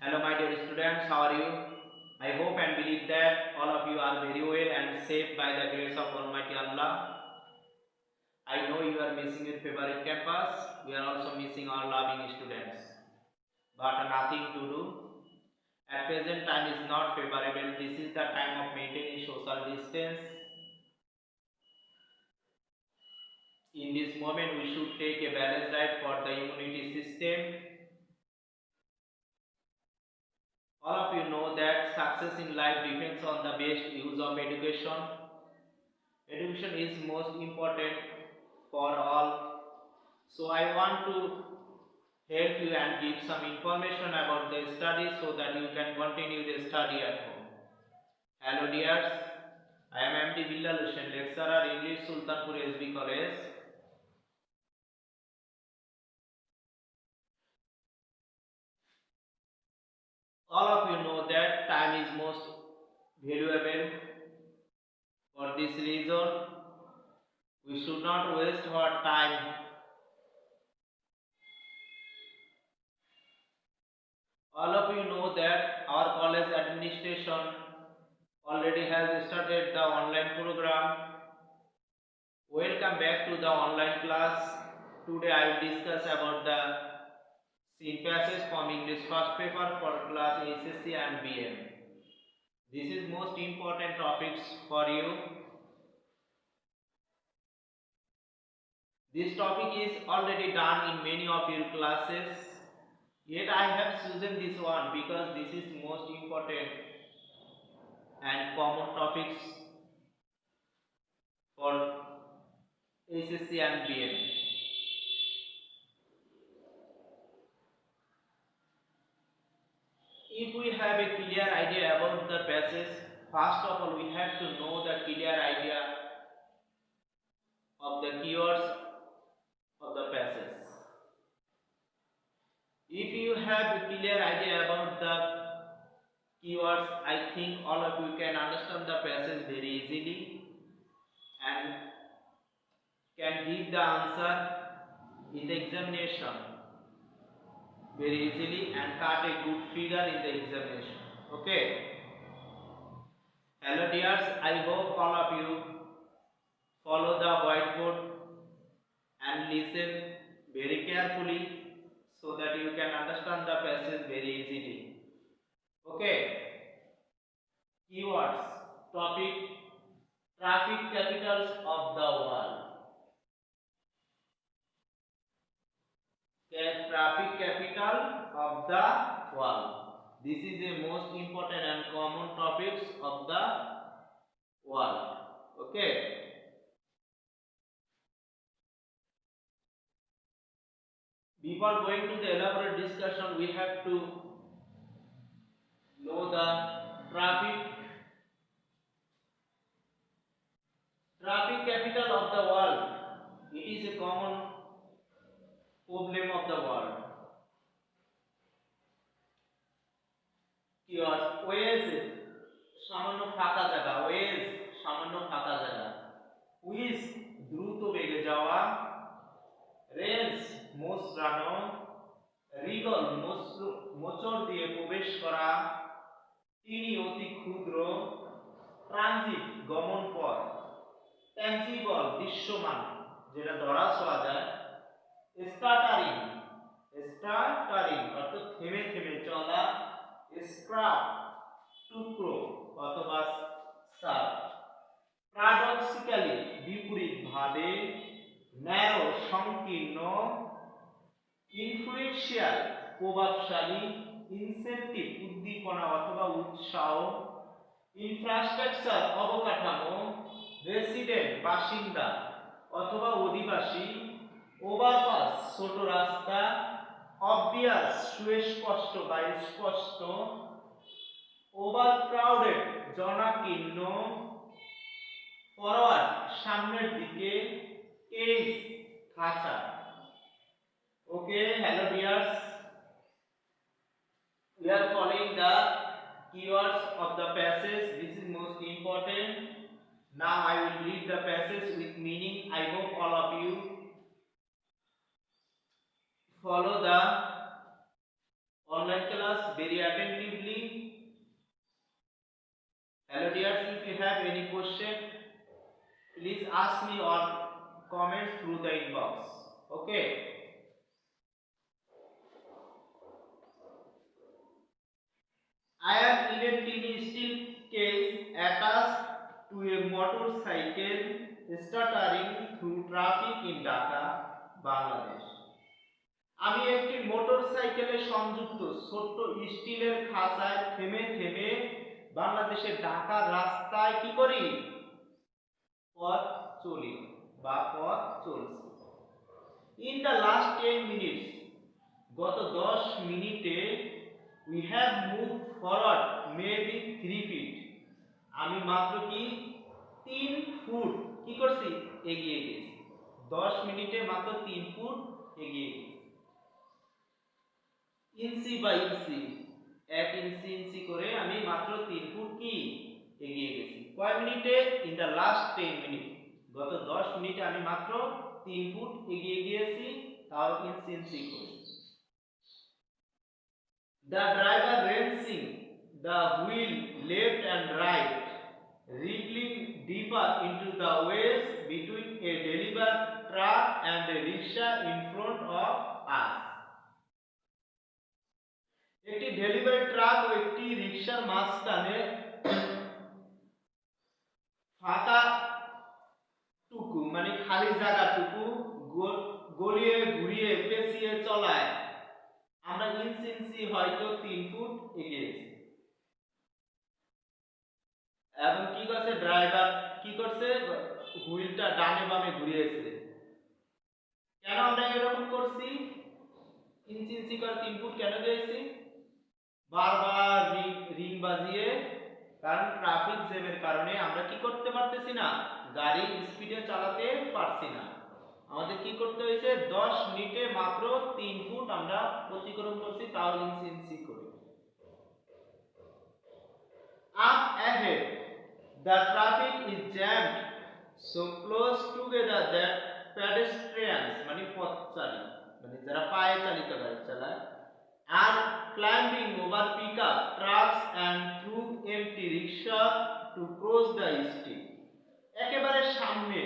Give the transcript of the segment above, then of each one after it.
Hello my dear students, how are you? I hope and believe that all of you are very well and safe by the grace of Almighty Allah. I know you are missing your favorite campus. We are also missing our loving students. But nothing to do. At present time is not favorable. This is the time of maintaining social distance. In this moment we should take a balanced diet for the immunity system. All of you know that success in life depends on the best use of education. Education is most important for all. So I want to help you and give some information about the study so that you can continue the study at home. Hello dears, I am MD Bilal Hussain, lecturer English Sultanpur SB College. All of you know that time is most valuable. For this reason, we should not waste our time. All of you know that our college administration already has started the online program. Welcome back to the online class. Today I will discuss about the scene passage from English first paper for class SSC and BM. This is most important topics for you. This topic is already done in many of your classes. Yet I have chosen this one because this is most important and common topics for SSC and BM. If we have a clear idea about the passage, first of all we have to know the clear idea of the keywords of the passage. If you have a clear idea about the keywords, I think all of you can understand the passage very easily and can give the answer in the examination very easily and cut a good figure in the examination. Okay. Hello dears, I hope all of you follow the whiteboard and listen very carefully so that you can understand the passage very easily. Okay. Keywords. Topic: traffic capitals of the world. Traffic capital of the world. This is the most important and common topics of the world. Okay. Before going to the elaborate discussion, we have to know the traffic capital of the world. It is a common problem of the world. Keywords: ওয়েজ সামান্য ফাঁকা জায়গা, wedge সামান্য ফাঁকা জায়গা, with দ্রুত বেগে যাওয়া, রেঞ্জ মোচড়ানো, রিগল মোচড় দিয়ে প্রবেশ করা, তিনি অতি ক্ষুদ্র, ট্রানজিট গমন পথ, ট্যানজিবল দৃশ্যমান যেটা ধরা ছোঁয়া যায়, স্টার্টারিং অর্থাৎ থেমে থেমে চলা, স্ক্রাপ টুকরো অথবা সার, প্যারাডক্সিক্যালি বিপরীত ভাবে, ন্যারো সংকীর্ণ, ইনফ্লুয়েন্সিয়াল প্রভাবশালী, ইনসেন্টিভ উদ্দীপনা অথবা উৎসাহ, ইনফ্রাস্ট্রাকচার অবকাঠামো, রেসিডেন্ট বাসিন্দা অথবা অধিবাসী, ওভারপাস ছোট রাস্তা, অবভিয়াস সুস্পষ্ট বা স্পষ্ট, ওভারক্রাউডেড জনাকীর্ণ, ফরওয়ার্ড সামনের দিকে, কেজ খাঁচা। Okay, hello dears, we are following the keywords of the passage. This is most important. Now I will read the passage with meaning. I hope all of you follow the online class very attentively. please ask me or comments through the inbox. Okay. I am in a tiny steel case attached to a motorcycle stuttering through traffic in Dhaka, Bangladesh. আমি একটি মোটরসাইকেলে সংযুক্ত ছোট্ট স্টিলের খাঁচায় থেমে থেমে বাংলাদেশের ঢাকার রাস্তায় কি করি পথ চলি বা পথ চলছি। In the last 10 minutes, গত 10 মিনিটে we have moved forward maybe 3 feet. আমি মাত্র কি 3 ফুট কি করছি এগিয়ে গেছি। 10 মিনিটে মাত্র 3 ফুট এগিয়ে গেছি। ইঞ্চি বাই ইঞ্চি 1 ইঞ্চি ইঞ্চি করে আমি মাত্র 3 ফুট কি এগিয়ে গেছি। কয় মিনিটে? ইন দ্য লাস্ট 10 মিনিট, গত 10 মিনিটে আমি মাত্র 3 ফুট এগিয়ে গিয়েছি, তাও ইঞ্চি ইঞ্চি করে। The driver racing the wheel left and right, wriggling deeper into the waves between a delivery truck and a rickshaw in front of us. একটি ডেলিভারি ট্রাক ও একটি রিকশার মাঝখানে ফাঁকা টুকু মানে খালি জায়গাটুকু গলিয়ে ঘুরিয়ে পেঁচিয়ে চলায় আমরা ইঞ্চি ইঞ্চি হয়তো 3 ফুট এগিয়েছি। এবং কি করছে ড্রাইভার কি করছে হুইলটা ডানে বামে ঘুরিয়েছে। কেন আমরা এরকম করছি? ইঞ্চি ইঞ্চি করে 3 ফুট কেন গিয়েছি? বারবার রিং বাজিয়ে, কারণ ট্রাফিক জ্যামের কারণে আমরা কি করতে পারতেছি না, গাড়ি স্পিডে চালাতে পারছি না। আমাদের কি করতে হয়েছে 10 মিনিটে মাত্র 3 ফুট আমরা অতিক্রম করছি, তাও ইঞ্চি ইঞ্চি করে। Up ahead the traffic is jammed so close together that pedestrians মানে পথচারী মানে যারা পায়ে চালিত গাড়ি চালায় are climbing over pickup trucks and through empty rickshaw to cross the street. একেবারে সামনে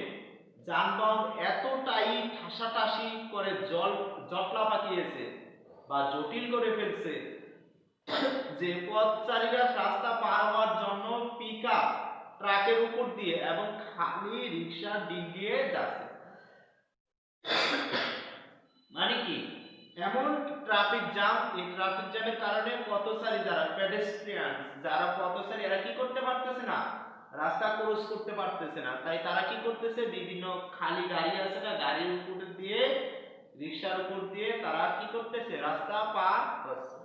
যানবাহন এতটাই ঠাসাঠাসি করে জটলা পাকিয়েছে বা জটিল করে ফেলছে যে পথচারীরা রাস্তা পার হওয়ার জন্য পিকআপ ট্রাকের উপর দিয়ে এবং খালি রিকশার ডিম দিয়ে যাচ্ছে। মানে কি এমন ট্রাফিক জ্যাম, এই ট্রাফিক জ্যামের কারণে পথচারী যারা পেডেস্ট্রিয়ান যারা পথচারী এরা কি করতে পারতেছে না, রাস্তা ক্রস করতে পারতেছে না। তাই তারা কি করতেছে বিভিন্ন খালি গাড়ি আছে না, গাড়ির উপর দিয়ে রিকশার উপর দিয়ে তারা কি করতেছে রাস্তা পার করছে।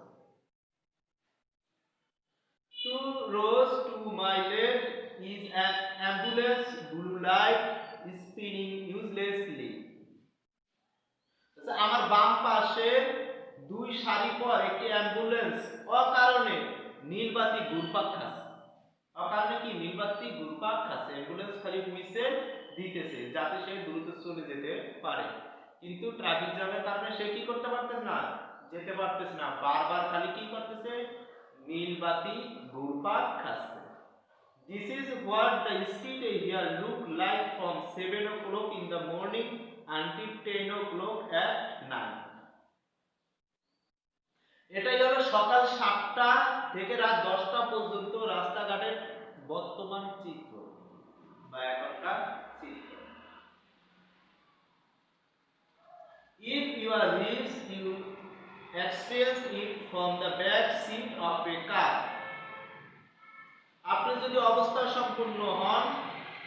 Two rows to my left is an ambulance blue light spinning uselessly. আমার বাম পাশে দুই সারি পর একটি অ্যাম্বুলেন্স অকারণে নীলবাতি ঘুরপাক খাচ্ছে। অকারণে কি নীলবাতি ঘুরপাক খাচ্ছে, অ্যাম্বুলেন্স খালি হুইসেল দিতেছে যাতে সে দ্রুত চলে যেতে পারে, কিন্তু ট্রাফিক জ্যামের কারণে সে কি করতে পারতেছে না, যেতে পারতেছে না, বারবার খালি কি করতেছে নীলবাতি ঘুরপাক খাচ্ছে। This is what the street here look like from 7 o'clock in the morning until 10 o'clock at night. এটাই হলো সকাল 7টা থেকে রাত 10টা পর্যন্ত রাস্তাঘাটের বর্তমান চিত্র বা এখনকার চিত্র। If you are rich, you experience it from the back seat of a car. আপনি যদি অবস্থা সম্পূর্ণ হন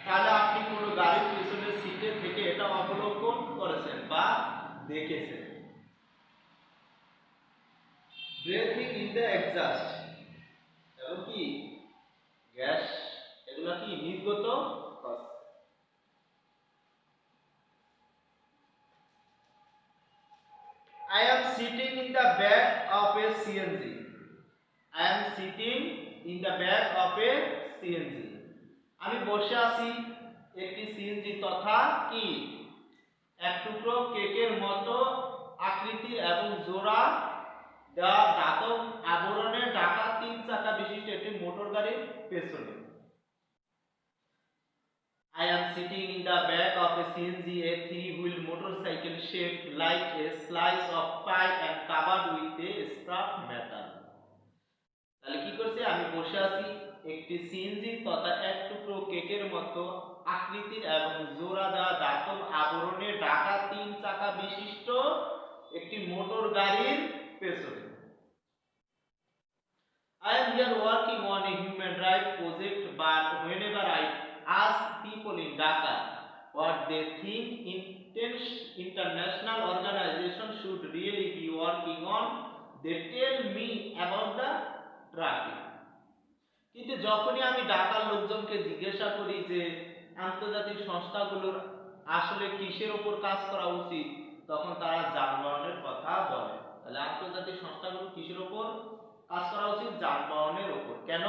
তাহলে আপনি কোনো গাড়ির পিছনের সিটে থেকে এটা অবলোকন করেছেন বা দেখেছেন। ব্রেথিং ইন দ্য এক্সস্ট, এবং কি গ্যাস এগুলা কি নির্গত হচ্ছে। I am sitting in the back of a CNG. I am sitting in the back of a CNG. আমি বসে আছি একটি সিএনজি তথা কি এক টুকরো কেকের মতো আকৃতির এবং জোড়া দেওয়া ধাতব আবরণে ঢাকা 3 চাকা বিশিষ্ট একটি মোটর গাড়ির পেছনে। I am sitting in the back of a CNG, a three-wheel motorcycle shaped like a slice of pie and covered with a scrap metal. তাহলে কি করছে, আমি বসে আছি একটি সিএনজি তথা এক টুকরো কেকের মতো আকৃতির এবং জোড়া দেওয়া ধাতব আবরণে ঢাকা 3 চাকা বিশিষ্ট একটি মোটর গাড়ির পেছনে। I am here working on a human rights project, but whenever I ask people in Dhaka what they think international organizations should really be working on, they tell me about the traffic. কিন্তু যখনই আমি ঢাকার লোকজনকে জিজ্ঞাসা করি যে আন্তর্জাতিক সংস্থাগুলোর আসলে কিসের উপর কাজ করা উচিত, তখন তারা যানবাহনের কথা বলে। তাহলে আন্তর্জাতিক সংস্থাগুলো কিসের উপর কাজ করা উচিত? যানবাহনের উপর। কেন?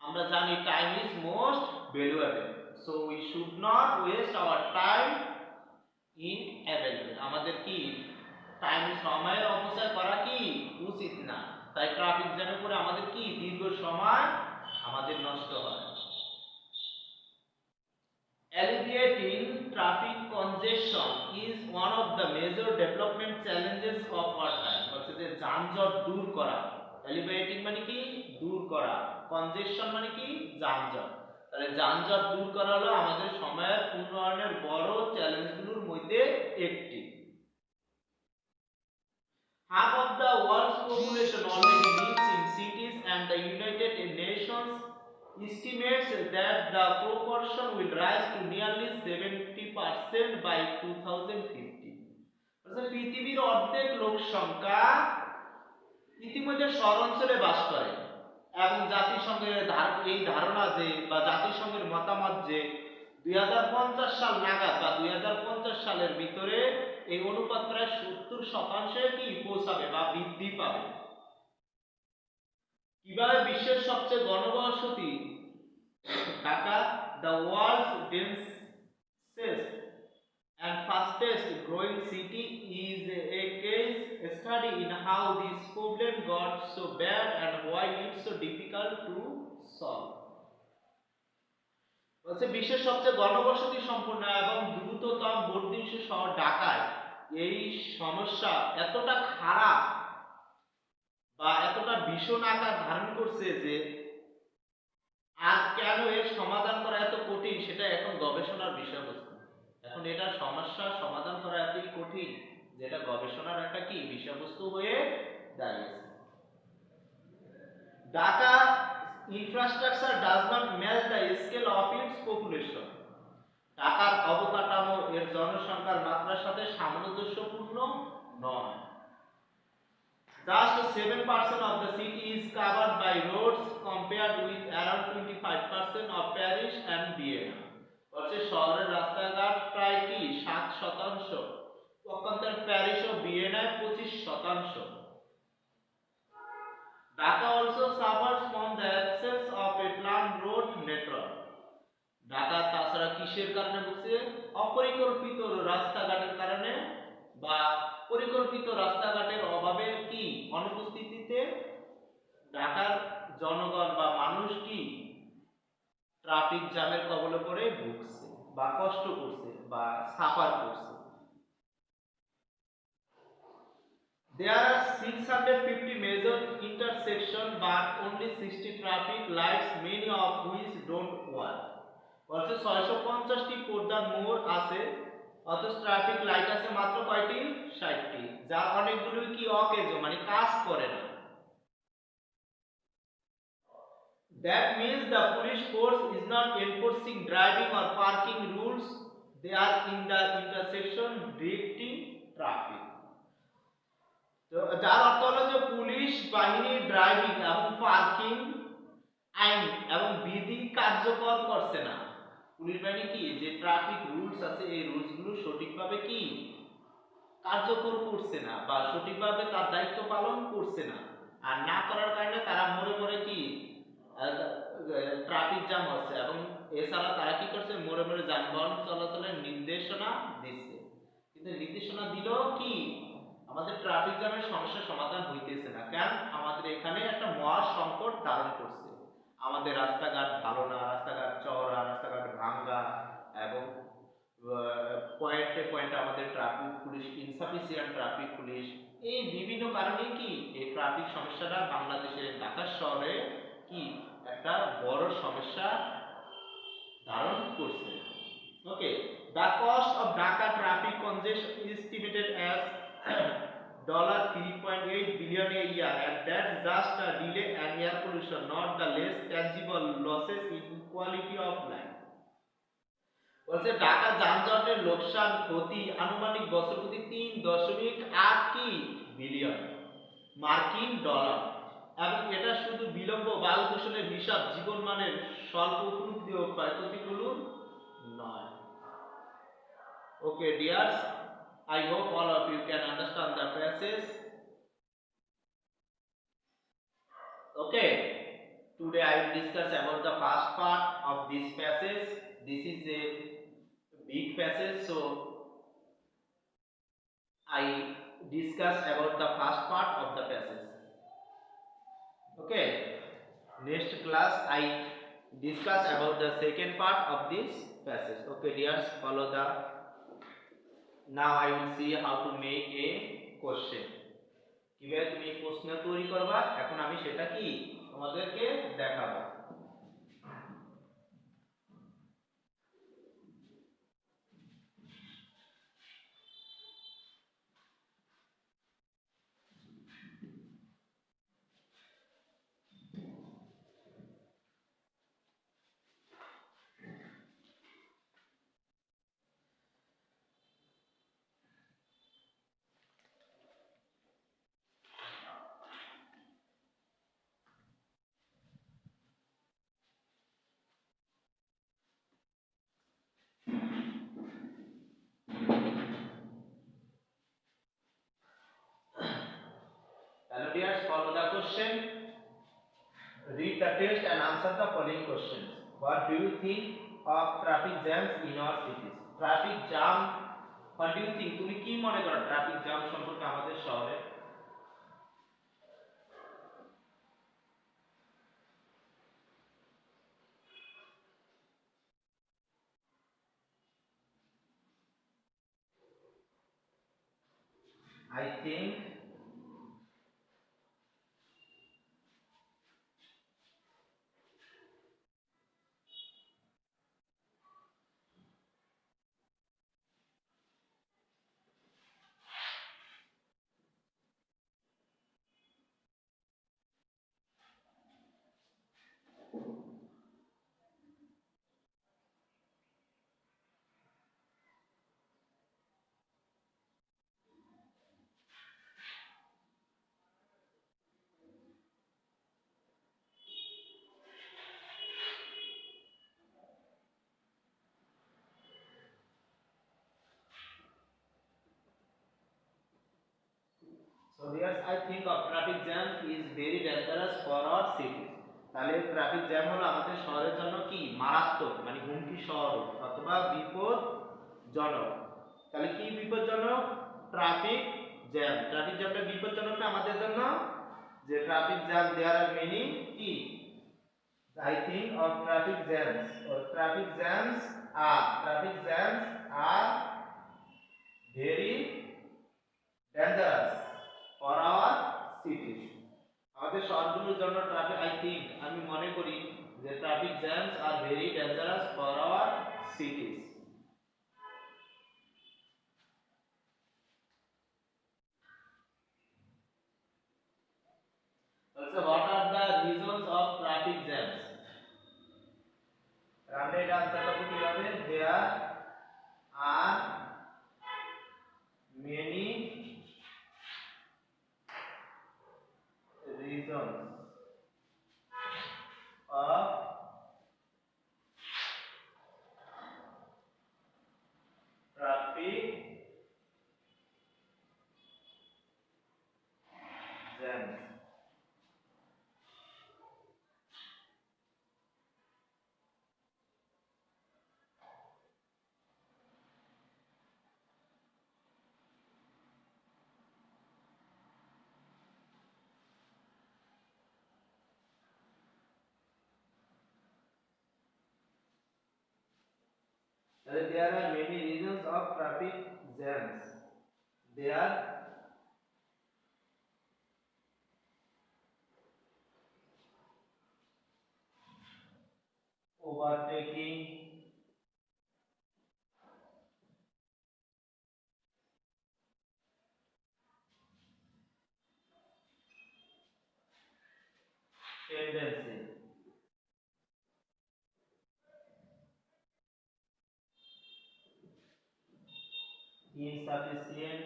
আমরা জানি time is most valuable, so we should not waste our time in available. আমাদের কি টাইম, সময়ের অপচয় করা কি উচিত না। তাই ট্রাফিক জ্যামে পড়ে আমাদের কি দীর্ঘ সময় আমাদের নষ্ট হয়। Alleviating traffic congestion is one of the major development challenges of our time. হচ্ছে যে যানজট দূর করা। Alleviating মানে কি দূর করা, congestion মানে কি যানজট। তাহলে যানজট দূর করা হলো আমাদের সময়ের উন্নয়নের বড় চ্যালেঞ্জগুলোর মধ্যে একটি। Half of the world's population already lives in cities, and the United Nations estimates that the proportion will rise to nearly 70% by 2050. পৃথিবীর অর্ধেক লোক সংখ্যা ইতিমধ্যে শহরাঞ্চলে বাস করে এবং জাতিসংঘের এই ধারণা যে বা জাতিসংঘের মতামত যে 2050 সাল নাগাদ বা 2050 সালের ভিতরে এই অনুপাত প্রায় 70% কি পৌঁছাবে বা বৃদ্ধি পাবে। কিভাবে বিশ্বের সবচেয়ে ঘনবসতি Dhaka, the world's densest and fastest growing city, is a case study in how this problem got so bad and why it's so difficult to solve. বলছে বিশ্বের সবচেয়ে ঘনবসতি সম্পন্ন এবং দ্রুততম বর্ধিষ্ণু শহর ঢাকায় এই সমস্যা এতটা খারাপ বা এতটা ভীষণ আকার ধারণ করছে যে আর কেন এর সমাধান করা এত কঠিন সেটা এখন গবেষণার বিষয়বস্তু। এখন এটার সমস্যার সমাধান করা এতই কঠিন যেটা গবেষণার একটা কি বিষয়বস্তু হয়ে দাঁড়িয়েছে। Dhaka infrastructure does not match the scale of its population. ঢাকার অবকাঠামো এর জনসংখ্যার মাত্রার সাথে সামঞ্জস্যপূর্ণ নয়। Just 7% of the city is covered by roads compared with around 25% of Paris and Vienna. অর্থাৎ শহরের রাস্তাঘাট প্রায় কি 7%, পক্ষান্তরে প্যারিস ও ভিয়েনায় 25%। Dhaka also suffers from the absence of a planned road network. Dhaka তাছাড়া কিসের কারণে বলছে? অপরিকল্পিত রাস্তাঘাটের কারণে বা পরিকল্পিত রাস্তাঘাটের অভাবে কি অনুপস্থিতিতে ঢাকার জনগণ বা মানুষ কি ট্রাফিক জ্যামের কবলে পড়ে ভুগছে বা কষ্ট করছে বা সাফার করছে। There are 650 major intersections but only 60 traffic lights, many of which don't work. অর্থাৎ 650টি পর্দার মোড় আছে, অথচ ট্রাফিক লাইট আছে মাত্র কয়টি? 60টি, যার অনেকগুলোই কি অকেজো মানে কাজ করে না। That means the police force is not enforcing driving or parking rules, they are in the intersection directing traffic. তো যার অর্থ হলো যে পুলিশ বাহিনী ড্রাইভিং এবং পার্কিং আইন এবং বিধি কার্যকর করছে না। পুলিশ বাহিনী কি যে ট্রাফিক রুলস আছে এই রুলসগুলো সঠিকভাবে কি কার্যকর করছে না বা সঠিকভাবে তার দায়িত্ব পালন করছে না, আর না করার কারণে তারা মরে মরে কি ট্রাফিক জ্যাম হচ্ছে এবং এছাড়া তারা কি করছে মরে মরে যানবাহন চলাচলের নির্দেশনা দিচ্ছে, কিন্তু নির্দেশনা দিলেও কি আমাদের ট্রাফিক জ্যামের সমস্যার সমাধান হইতেছে না। কারণ আমাদের এখানে একটা মহা সংকট ধারণ করছে, আমাদের রাস্তাঘাট ভালো না, রাস্তাঘাট চওড়া, রাস্তাঘাট ভাঙ্গা এবং পয়েন্টে পয়েন্টে আমাদের traffic police, insufficient traffic police, এই বিভিন্ন কারণে কি এই ট্রাফিক সমস্যাটা বাংলাদেশের ঢাকা শহরে কি একটা বড় সমস্যা ধারণ করছে। ওকে, the cost of Dhaka traffic congestion is estimated as $3.8 billion a year, and that's just a delay and air pollution, not the less tangible losses in quality of life. বলছে ঢাকা যানজটের লোকসান ক্ষতি আনুমানিক বছর প্রতি 3.8 কি বিলিয়ন মার্কিন ডলার, এবং এটা শুধু বিলম্ব বায়ু দূষণের হিসাব জীবনমানের স্বল্প উপলব্ধি ও ক্ষয়ক্ষতিগুলো নয়। Okay dears, I hope all of you can understand the passage. Okay, today I will discuss about the first part of this passage. This is a big passage, so I discuss about the first part of the passage. Okay, next class I discuss about the second part of this passage. Okay dears, follow the. Now I will see how to make a question. কিভাবে তুমি প্রশ্ন তৈরি করবা, এখন আমি সেটা কি তোমাদেরকে দেখাবো। Hello dears, follow the question. Read the text and answer the following questions. What do you think of traffic jams in our cities? Traffic jam, what do you think? তুমি কি মনে করো ট্রাফিক জ্যাম সম্পর্কে আমাদের শহরে? I think So dears, I think of traffic jam is very dangerous for our cities. তাহলে traffic jam হলো আমাদের শহরের জন্য কি মারাত্মক, মানে হুমকি স্বরূপ অথবা বিপদজনক। তাহলে কি বিপদজনক? Traffic jam. ট্রাফিক জ্যামটা বিপদজনক না আমাদের জন্য? যে traffic jam there are many কি I think of traffic jams or traffic jams are very dangerous for our cities. আমাদের শহরগুলোর জন্য ট্রাফিক, আই থিংক আমি মনে করি যে traffic jams are very dangerous for our সিটিজ। Also, what are the reasons of traffic jams? আমরা এটা answer করব কিভাবে? There are many reasons of traffic jams. there are many reasons of traffic jams. They are overtaking, tendency, insufficient,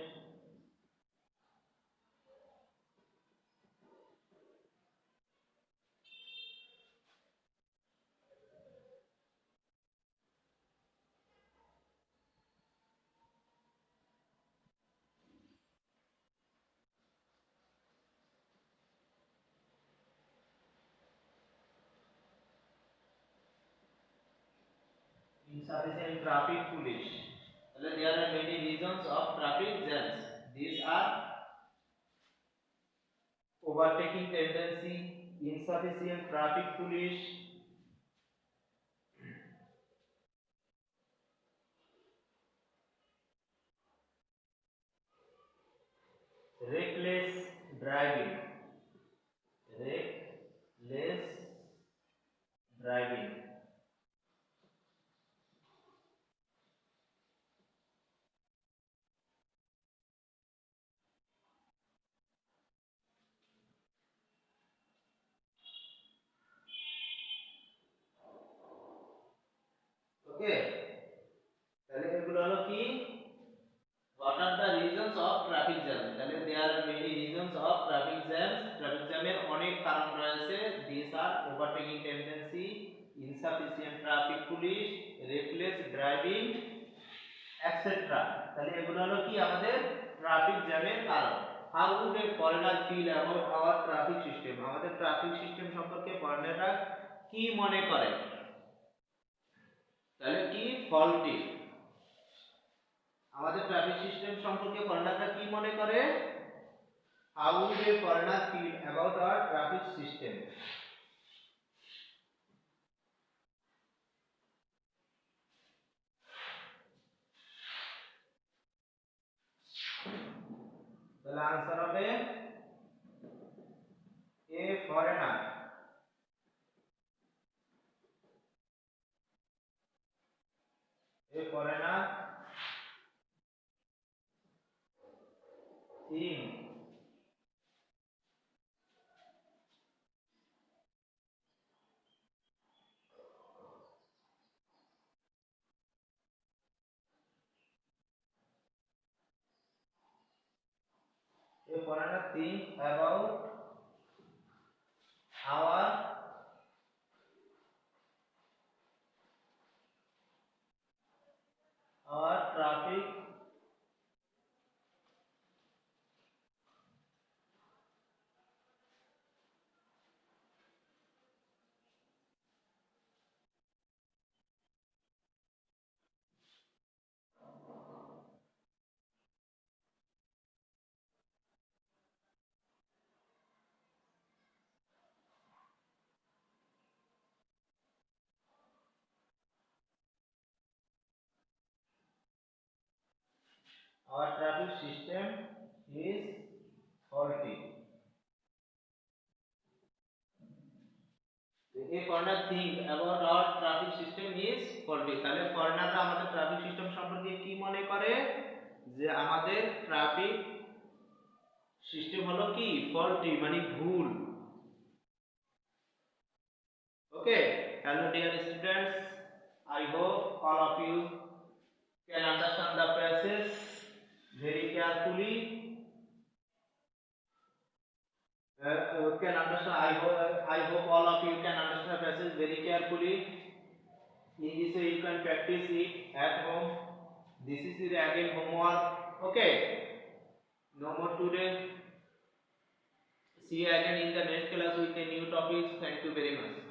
insufficient traffic police. There are many reasons of traffic jams. These are overtaking tendency, insufficient traffic police, reckless driving, reckless driving, ওকে। তাহলে এগুলো হলো কি, what are the reasons of traffic jam? তাহলে there are many reasons of traffic jams. traffic jam এর অনেক কারণ রয়েছে। these are overtaking tendency, insufficient traffic police, reckless driving, etc. তাহলে এগুলো হলো কি আমাদের ট্রাফিক জ্যামের কারণ। How would a foreigner feel about our traffic system? আমাদের ট্রাফিক সিস্টেম সম্পর্কে ফরেনাররা কি মনে করে? তাহলে কি ফল্টি। আমাদের ট্রাফিক সিস্টেম সম্পর্কে ফরেনাররা কি মনে করে? How would a foreigner feel about our traffic system? তাহলে आंसर হবে a foreigner, a foreigner think a foreigner think about our traffic system is faulty. A foreigner think about our traffic system is faulty. তাহলে ফরেনাররা আমাদের traffic system সম্পর্কে কি মনে করে? যে আমাদের ট্রাফিক সিস্টেম হলো কি ফল্টি, মানে ভুল। ওকে। hello dear students, I hope all of you can understand the passage very carefully. Can understand. I hope all of you can understand the passage very carefully. In this way you can practice it at home. This is the again homework. Okay. No more today. See you again in the next class with a new topics. Thank you very much.